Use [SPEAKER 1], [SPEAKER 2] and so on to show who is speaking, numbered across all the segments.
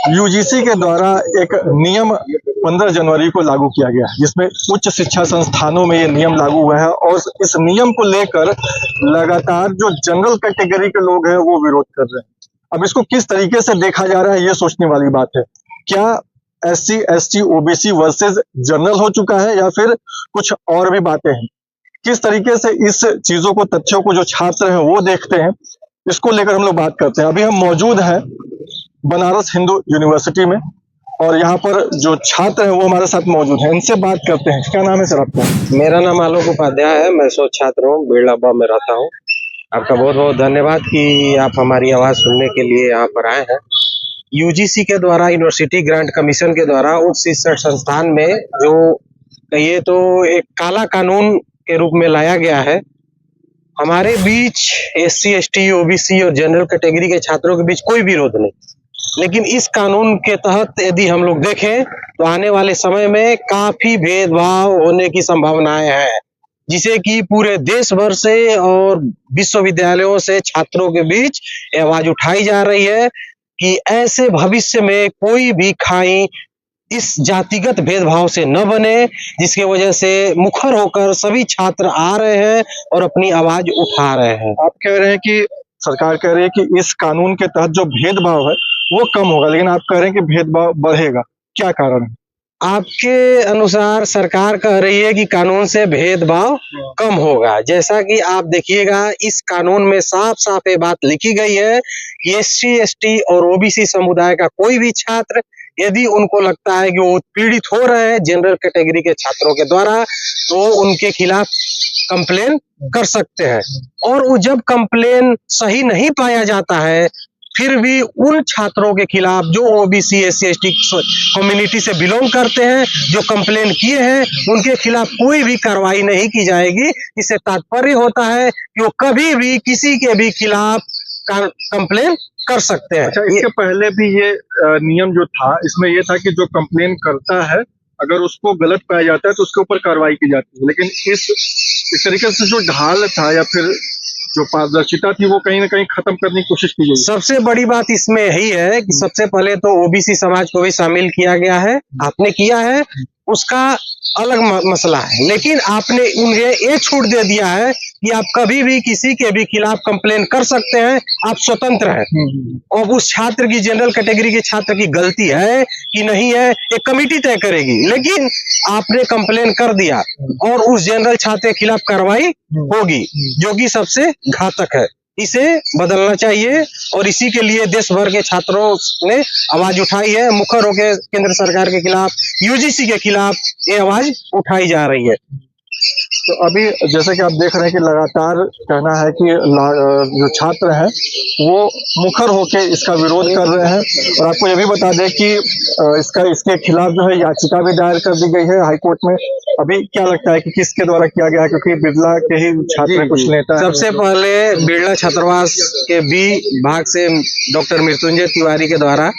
[SPEAKER 1] UGC के द्वारा एक नियम 15 जनवरी को लागू किया गया है, जिसमें उच्च शिक्षा संस्थानों में ये नियम लागू हुआ है और इस नियम को लेकर लगातार जो जनरल कैटेगरी के लोग हैं वो विरोध कर रहे हैं। अब इसको किस तरीके से देखा जा रहा है ये सोचने वाली बात है। क्या SC, ST, OBC versus general हो चुका है या फिर कुछ और भी बातें हैं? किस तरीके से इस चीजों को, तथ्यों को जो छात्र हैं वो देखते हैं, इसको लेकर हम लोग बात करते हैं। अभी हम मौजूद हैं बनारस हिंदू यूनिवर्सिटी में और यहाँ पर जो छात्र हैं वो हमारे साथ मौजूद हैं। इनसे बात करते हैं। क्या नाम है सर आपका?
[SPEAKER 2] मेरा नाम आलोक उपाध्याय है। मैं शोध छात्र हूँ, बिरलाबा में रहता हूँ। आपका बहुत बहुत धन्यवाद कि आप हमारी आवाज सुनने के लिए यहाँ पर आए हैं। यूजीसी के द्वारा, यूनिवर्सिटी ग्रांट कमीशन के द्वारा उच्च शिक्षा संस्थान में जो ये तो एक काला कानून के रूप में लाया गया है। हमारे बीच SC, ST, OBC और जनरल कैटेगरी के छात्रों के बीच कोई विरोध नहीं, लेकिन इस कानून के तहत यदि हम लोग देखें तो आने वाले समय में काफी भेदभाव होने की संभावनाएं हैं, जिसे कि पूरे देश भर से और विश्वविद्यालयों से छात्रों के बीच आवाज उठाई जा रही है कि ऐसे भविष्य में कोई भी खाई इस जातिगत भेदभाव से न बने, जिसके वजह से मुखर होकर सभी छात्र आ रहे हैं और अपनी आवाज उठा रहे हैं।
[SPEAKER 1] आप कह रहे हैं कि सरकार कह रही है कि इस कानून के तहत जो भेदभाव है वो कम होगा, लेकिन आप कह रहे हैं कि भेदभाव बढ़ेगा। क्या कारण है?
[SPEAKER 2] आपके अनुसार सरकार कह रही है कि कानून से भेदभाव कम होगा। जैसा कि आप देखिएगा, इस कानून में साफ साफ ये बात लिखी गई है कि SC, ST और OBC समुदाय का कोई भी छात्र यदि उनको लगता है कि वो पीड़ित हो रहे हैं जनरल कैटेगरी के छात्रों के द्वारा, तो उनके खिलाफ कंप्लेन कर सकते हैं। और वो जब कंप्लेन सही नहीं पाया जाता है, फिर भी उन छात्रों के खिलाफ जो OBC, SC, ST कम्युनिटी से बिलोंग करते हैं, जो कंप्लेन किए हैं, उनके खिलाफ कोई भी कार्रवाई नहीं की जाएगी। इससे तात्पर्य होता है कि वो कभी भी किसी के भी खिलाफ कंप्लेन कर सकते हैं।
[SPEAKER 1] अच्छा, इसके पहले भी ये नियम जो था, इसमें ये था कि जो कंप्लेन करता है अगर उसको गलत पाया जाता है तो उसके ऊपर कार्रवाई की जाती है, लेकिन इस तरीके से जो ढाल था या फिर जो पारदर्शिता थी वो कहीं ना कहीं खत्म करने की कोशिश की गई।
[SPEAKER 2] सबसे बड़ी बात इसमें यही है कि सबसे पहले तो OBC समाज को भी शामिल किया गया है। आपने किया है, उसका अलग मसला है, लेकिन आपने उन्हें ये छूट दे दिया है कि आप कभी भी किसी के भी खिलाफ कंप्लेन कर सकते हैं, आप स्वतंत्र हैं। और उस छात्र की, जनरल कैटेगरी के छात्र की गलती है कि नहीं है, एक कमेटी तय करेगी, लेकिन आपने कंप्लेन कर दिया और उस जनरल छात्र के खिलाफ कार्रवाई होगी, जो कि सबसे घातक है। इसे बदलना चाहिए और इसी के लिए देश भर के छात्रों ने आवाज उठाई है। मुखर होकर केंद्र सरकार के खिलाफ, UGC के खिलाफ ये आवाज उठाई जा रही है।
[SPEAKER 1] तो अभी जैसे कि आप देख रहे हैं कि लगातार कहना है कि जो छात्र हैं वो मुखर होके इसका विरोध कर रहे हैं। और आपको ये भी बता दें कि इसके खिलाफ जो है याचिका भी दायर कर दी गई है हाईकोर्ट में। अभी क्या लगता है कि किसके द्वारा किया गया है? क्योंकि बिरला के ही छात्र कुछ नेता
[SPEAKER 2] सबसे पहले बिरला छात्रावास के B भाग से डॉक्टर मृत्युंजय तिवारी के द्वारा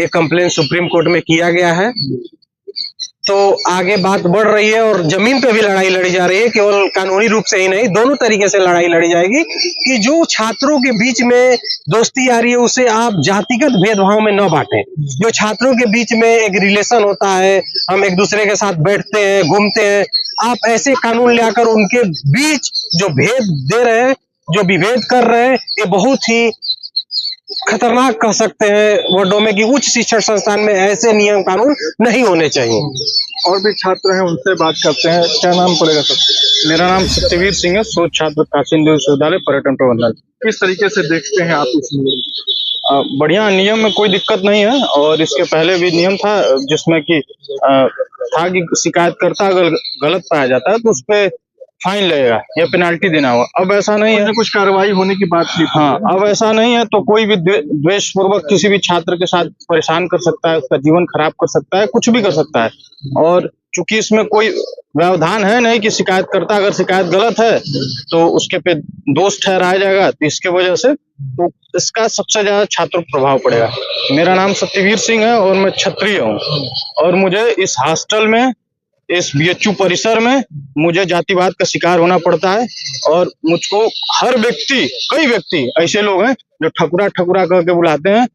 [SPEAKER 2] ये कंप्लेन सुप्रीम कोर्ट में किया गया है। तो आगे बात बढ़ रही है और जमीन पे भी लड़ाई लड़ी जा रही है, केवल कानूनी रूप से ही नहीं, दोनों तरीके से लड़ाई लड़ी जाएगी कि जो छात्रों के बीच में दोस्ती आ रही है उसे आप जातिगत भेदभाव में न बांटें। जो छात्रों के बीच में एक रिलेशन होता है, हम एक दूसरे के साथ बैठते हैं, घूमते हैं, आप ऐसे कानून लाकर उनके बीच जो भेद दे रहे हैं, जो विभेद कर रहे हैं, ये बहुत ही खतरनाक कह सकते हैं वर्डों में कि उच्च शिक्षण संस्थान में ऐसे नियम कानून नहीं होने चाहिए।
[SPEAKER 1] और भी छात्र हैं, उनसे बात करते हैं। क्या नाम पड़ेगा सर?
[SPEAKER 3] मेरा नाम सत्यवीर सिंह है, शोध छात्र काशी हिंदू विश्वविद्यालय पर्यटन प्रबंधन।
[SPEAKER 1] किस तरीके से देखते हैं आप इस नियम?
[SPEAKER 3] बढ़िया नियम में कोई दिक्कत नहीं है और इसके पहले भी नियम था जिसमें कि था कि शिकायतकर्ता अगर गलत पाया जाता है तो उस पर फाइन लगेगा या पेनाल्टी देना होगा। अब ऐसा नहीं है,
[SPEAKER 1] कुछ कार्रवाई होने की बात थी।
[SPEAKER 3] हाँ, अब ऐसा नहीं है। तो कोई भी द्वेष पूर्वक किसी भी छात्र के साथ परेशान कर सकता है, उसका जीवन खराब कर सकता है, कुछ भी कर सकता है। और चूंकि इसमें कोई व्यवधान है नहीं कि शिकायतकर्ता अगर शिकायत गलत है तो उसके पे दोष ठहराया जाएगा, तो इसके वजह से तो इसका सबसे ज्यादा छात्रों पर प्रभाव पड़ेगा। मेरा नाम सत्यवीर सिंह है और मैं क्षत्रिय हूँ और मुझे इस हॉस्टल में, इस BHU परिसर में मुझे जातिवाद का शिकार होना पड़ता है। और मुझको हर व्यक्ति, कई व्यक्ति ऐसे लोग हैं जो ठकुरा ठकुरा करके बुलाते हैं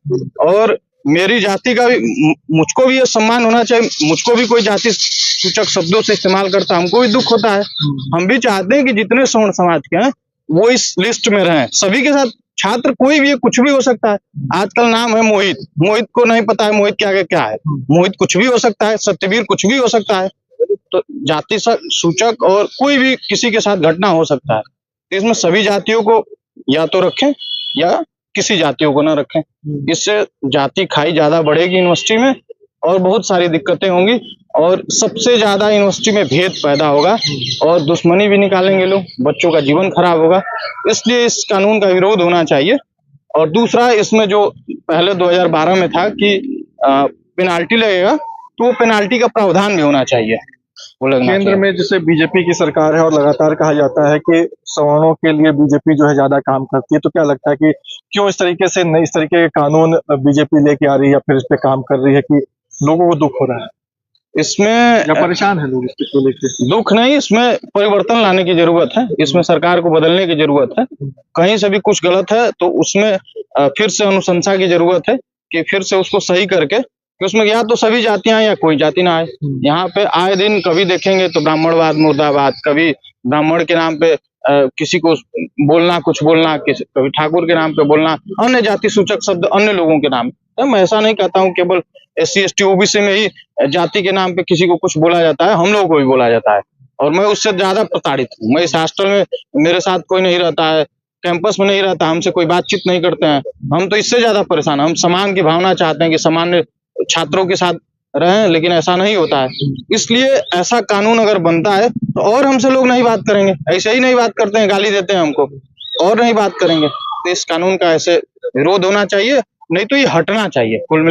[SPEAKER 3] और मेरी जाति का भी मुझको भी ये सम्मान होना चाहिए। मुझको भी कोई जाति सूचक शब्दों से इस्तेमाल करता, हमको भी दुख होता है। हम भी चाहते हैं कि जितने सवर्ण समाज के हैं वो इस लिस्ट में रहें। सभी के साथ छात्र कोई भी है, कुछ भी हो सकता है। आजकल नाम है मोहित, मोहित को नहीं पता है मोहित के आगे क्या है। मोहित कुछ भी हो सकता है, सत्यवीर कुछ भी हो सकता है। तो जाति सूचक और कोई भी किसी के साथ घटना हो सकता है। तो इसमें सभी जातियों को या तो रखें या किसी जातियों को ना रखें। इससे जाति खाई ज्यादा बढ़ेगी यूनिवर्सिटी में और बहुत सारी दिक्कतें होंगी और सबसे ज्यादा यूनिवर्सिटी में भेद पैदा होगा और दुश्मनी भी निकालेंगे लोग, बच्चों का जीवन खराब होगा। इसलिए इस कानून का विरोध होना चाहिए। और दूसरा, इसमें जो पहले 2012 में था कि पेनाल्टी लगेगा, तो वो पेनाल्टी का प्रावधान भी होना चाहिए। वो लगना
[SPEAKER 1] केंद्र
[SPEAKER 3] चाहिए।
[SPEAKER 1] में जैसे बीजेपी की सरकार है और लगातार कहा जाता है कि सवर्णों के लिए बीजेपी जो है ज्यादा काम करती है, तो क्या लगता है कि क्यों इस तरीके से इस तरीके के कानून बीजेपी लेके आ रही है या फिर इस पे काम कर रही है कि लोगों को दुख हो रहा है
[SPEAKER 3] इसमें
[SPEAKER 1] या परेशान है लोग इसको लेकर?
[SPEAKER 3] दुख नहीं, इसमें परिवर्तन लाने की जरूरत है। इसमें सरकार को बदलने की जरूरत है। कहीं से भी कुछ गलत है तो उसमें फिर से अनुशंसा की जरूरत है कि फिर से उसको सही करके कि उसमें या तो सभी जातियां या कोई जाति ना आए। यहाँ पे आए दिन कभी देखेंगे तो ब्राह्मणवाद मुर्दाबाद, कभी ब्राह्मण के नाम पे किसी को बोलना, कुछ बोलना, कभी ठाकुर के नाम पे बोलना, अन्य जाति सूचक शब्द अन्य लोगों के नाम। तो मैं ऐसा नहीं कहता हूँ केवल SC ST OBC में ही जाति के नाम पे किसी को कुछ बोला जाता है, हम लोगों को भी बोला जाता है। और मैं उससे ज्यादा प्रताड़ित हूँ। मैं इस हॉस्टल में मेरे साथ कोई नहीं रहता है, कैंपस में नहीं रहता, हमसे कोई बातचीत नहीं करते हैं। हम तो इससे ज्यादा परेशान हैं। हम समान की भावना चाहते हैं कि सामान्य छात्रों के साथ रहें, लेकिन ऐसा नहीं होता है। इसलिए ऐसा कानून अगर बनता है तो और हमसे लोग नहीं बात करेंगे। ऐसे ही नहीं बात करते हैं, गाली देते हैं हमको, और नहीं बात करेंगे। तो इस कानून का ऐसे विरोध होना चाहिए, नहीं तो ये हटना चाहिए कुल मिला